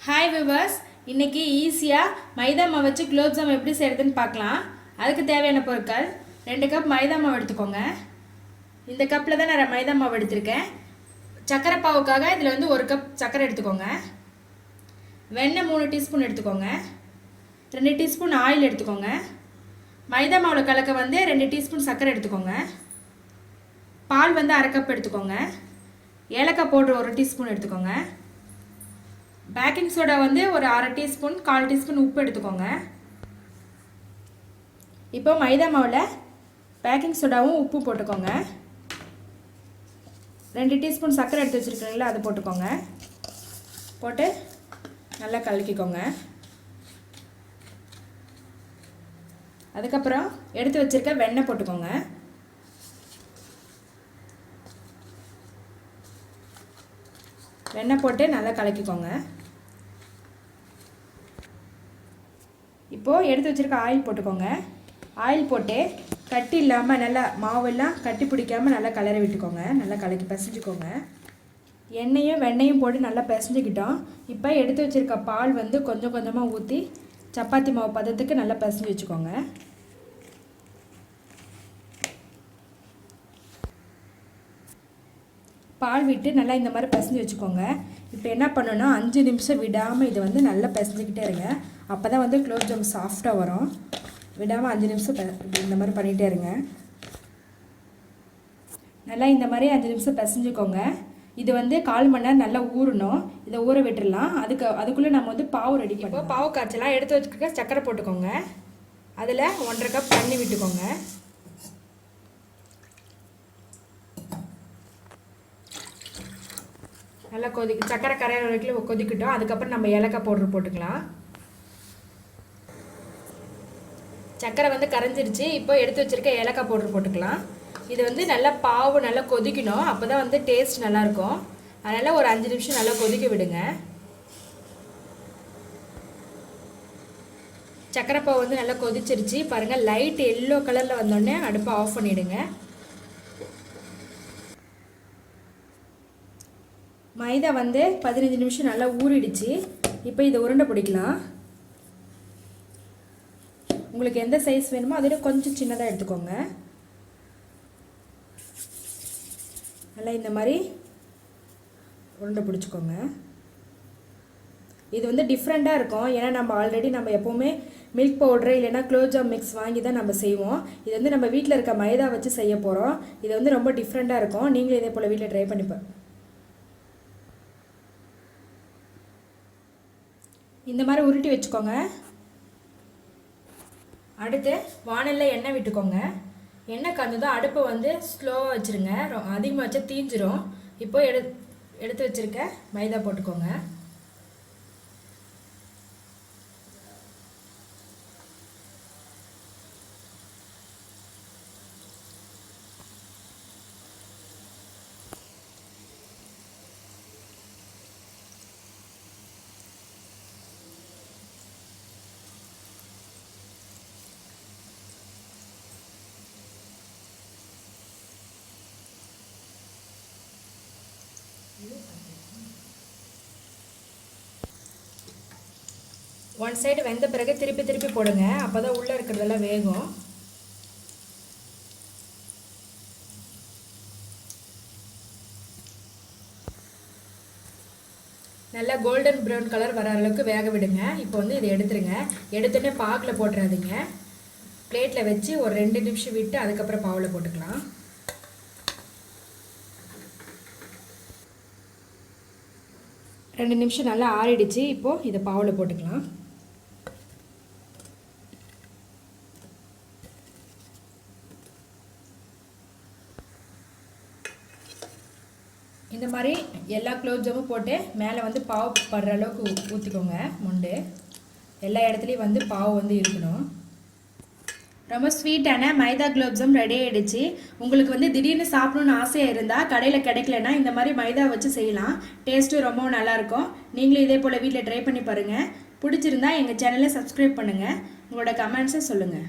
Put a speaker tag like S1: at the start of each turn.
S1: Hi viewers, இன்றைக்கி ஈஸியாக மைதா மாவு வச்சு குலோப் ஜாம் எப்படி செய்கிறதுன்னு பார்க்கலாம். அதுக்கு தேவையான பொருட்கள் 2 கப் மைதா மாவு எடுத்துக்கோங்க. இந்த கப்பில் தான் நான் மைதா மாவு எடுத்திருக்கேன். சர்க்கரை பாவுக்காக இதில் வந்து 1 கப் சர்க்கரை எடுத்துக்கோங்க. வெண்ணெய் 3 டீஸ்பூன் எடுத்துக்கோங்க. 2 டீஸ்பூன் ஆயில் எடுத்துக்கோங்க. மைதா மாவில் கலக்க வந்து 2 டீஸ்பூன் சர்க்கரை எடுத்துக்கோங்க. பால் வந்து 1/2 கப் எடுத்துக்கோங்க. ஏலக்காய் பவுடர் 1 டீஸ்பூன் எடுத்துக்கோங்க. பேக்கிங் சோடா வந்து ஒரு 1/2 டீஸ்பூன் 1/4 டீஸ்பூன் உப்பு எடுத்துக்கோங்க. இப்போ மைதா மாவில் பேக்கிங் சோடாவும் உப்பு போட்டுக்கோங்க. 2 டீஸ்பூன் சர்க்கரை எடுத்து வச்சுருக்கீங்களா, அது போட்டுக்கோங்க. போட்டு நல்லா கலக்கிக்கோங்க. அதுக்கப்புறம் எடுத்து வச்சுருக்க வெண்ணெய் போட்டுக்கோங்க. வெண்ணெய் போட்டு நல்லா கலக்கிக்கோங்க. இப்போது எடுத்து வச்சுருக்க ஆயில் போட்டுக்கோங்க. ஆயில் போட்டு கட்டி இல்லாமல் நல்லா மாவெல்லாம் கட்டி பிடிக்காமல் நல்லா கலரி விட்டுக்கோங்க. நல்லா கலக்கி பிசைஞ்சுக்கோங்க. எண்ணெயும் வெண்ணெயும் போட்டு நல்லா பிசைஞ்சிக்கிட்டோம். இப்போ எடுத்து வச்சுருக்க பால் வந்து கொஞ்சம் கொஞ்சமாக ஊற்றி சப்பாத்தி மாவு பதத்துக்கு நல்லா பிசைஞ்சு வச்சுக்கோங்க. பால் விட்டு நல்லா இந்த மாதிரி பிசைஞ்சு வச்சுக்கோங்க. இப்போ என்ன பண்ணணும்னா 5 நிமிஷம் விடாமல் இதை வந்து நல்லா பிசைஞ்சிக்கிட்டே இருங்க. அப்போ தான் வந்து குலோப் ஜாம் சாஃப்டாக வரும். விடாமல் 5 நிமிஷம் இந்த மாதிரி பண்ணிகிட்டே இருங்க. நல்லா இந்த மாதிரி 5 நிமிஷம் பிசைஞ்சுக்கோங்க. இது வந்து 1/4 மணி நேரம் நல்லா ஊறணும். இதை ஊற விட்டுடலாம். அதுக்குள்ளே நம்ம வந்து பாவு ரெடி பண்ணுவோம். பாவு காய்ச்சலாம். எடுத்து வச்சுக்க சர்க்கரை போட்டுக்கோங்க. அதில் 1/2 கப் தண்ணி விட்டுக்கோங்க. நல்லா சர்க்கரை கரையிற வரைக்கும் கொதிக்கட்டும். அதுக்கப்புறம் நம்ம ஏலக்காய் பவுடர் போட்டுக்கலாம். சர்க்கரை வந்து கரைஞ்சிருச்சு. இப்போ எடுத்து வச்சுருக்க ஏலக்காய் பவுடர் போட்டுக்கலாம். இது வந்து நல்லா பாவு நல்லா கொதிக்கணும். அப்போ தான் வந்து டேஸ்ட் நல்லாயிருக்கும். அதனால் ஒரு 5 நிமிஷம் நல்லா கொதிக்க விடுங்க. சர்க்கரை பாவு வந்து நல்லா கொதிச்சிருச்சு. பாருங்கள், லைட் எல்லோ கலரில் வந்தோடனே அடுப்பை ஆஃப் பண்ணிவிடுங்க. மைதா வந்து 15 நிமிஷம் நல்லா ஊறிடுச்சு. இப்போ இதை உருண்டை பிடிக்கலாம். உங்களுக்கு எந்த சைஸ் வேணுமோ அதோட கொஞ்சம் சின்னதாக எடுத்துக்கோங்க. நல்லா இந்த மாதிரி உருண்டை பிடிச்சிக்கோங்க. இது வந்து டிஃப்ரெண்ட்டாக இருக்கும். ஏன்னா நம்ம ஆல்ரெடி நம்ம எப்போவுமே மில்க் பவுட்ரு இல்லைன்னா குலோப் ஜாம் மிக்ஸ் வாங்கி தான் நம்ம செய்வோம். இது வந்து நம்ம வீட்டில் இருக்க மைதா வச்சு செய்ய போகிறோம். இது வந்து ரொம்ப டிஃப்ரெண்ட்டாக இருக்கும். நீங்களும் இதே போல் வீட்டில் ட்ரை பண்ணிப்பேன். இந்த மாதிரி உருட்டி வச்சுக்கோங்க. அடுத்து வானலில் எண்ணெய் விட்டுக்கோங்க. எண்ணெய் காய்ஞ்சதும் அடுப்பை வந்து ஸ்லோவாக வச்சுருங்க. அதிகமாக வச்சா தீஞ்சிரும். இப்போ எடுத்து வச்சுருக்க மைதா போட்டுக்கோங்க. ஒன் சைடு வெந்த பிறகு திருப்பி திருப்பி போடுங்க. அப்போ தான் உள்ளே இருக்கிறதெல்லாம் வேகும். நல்லா கோல்டன் ப்ரௌன் கலர் வர அளவுக்கு வேக விடுங்க. இப்போ வந்து இதை எடுத்துருங்க. எடுத்தோடனே பாகில் போட்டுறாதீங்க. பிளேட்டில் வச்சு ஒரு 2 நிமிஷம் விட்டு அதுக்கப்புறம் பாவில் போட்டுக்கலாம். ரெண்டு நிமிஷம் நல்லா ஆறிடுச்சு. இப்போது இதை பாவில் போட்டுக்கலாம். இந்த மாதிரி எல்லா குலோப் ஜாமும் போட்டு மேலே வந்து பாவு படுற அளவுக்கு ஊற்றிக்கோங்க. முண்டு எல்லா இடத்துலையும் வந்து பாவு வந்து இருக்கணும். ரொம்ப ஸ்வீட்டான மைதா குலோப் ஜாம் ரெடி ஆகிடுச்சு. உங்களுக்கு வந்து திடீர்னு சாப்பிடணுன்னு ஆசையாக இருந்தால் கடையில் கிடைக்கலன்னா இந்த மாதிரி மைதா வச்சு செய்யலாம். டேஸ்ட்டும் ரொம்பவும் நல்லாயிருக்கும். நீங்களும் இதே போல் வீட்டில் ட்ரை பண்ணி பாருங்கள். பிடிச்சிருந்தா எங்கள் சேனலை சப்ஸ்கிரைப் பண்ணுங்கள். உங்களோட கமெண்ட்ஸை சொல்லுங்கள்.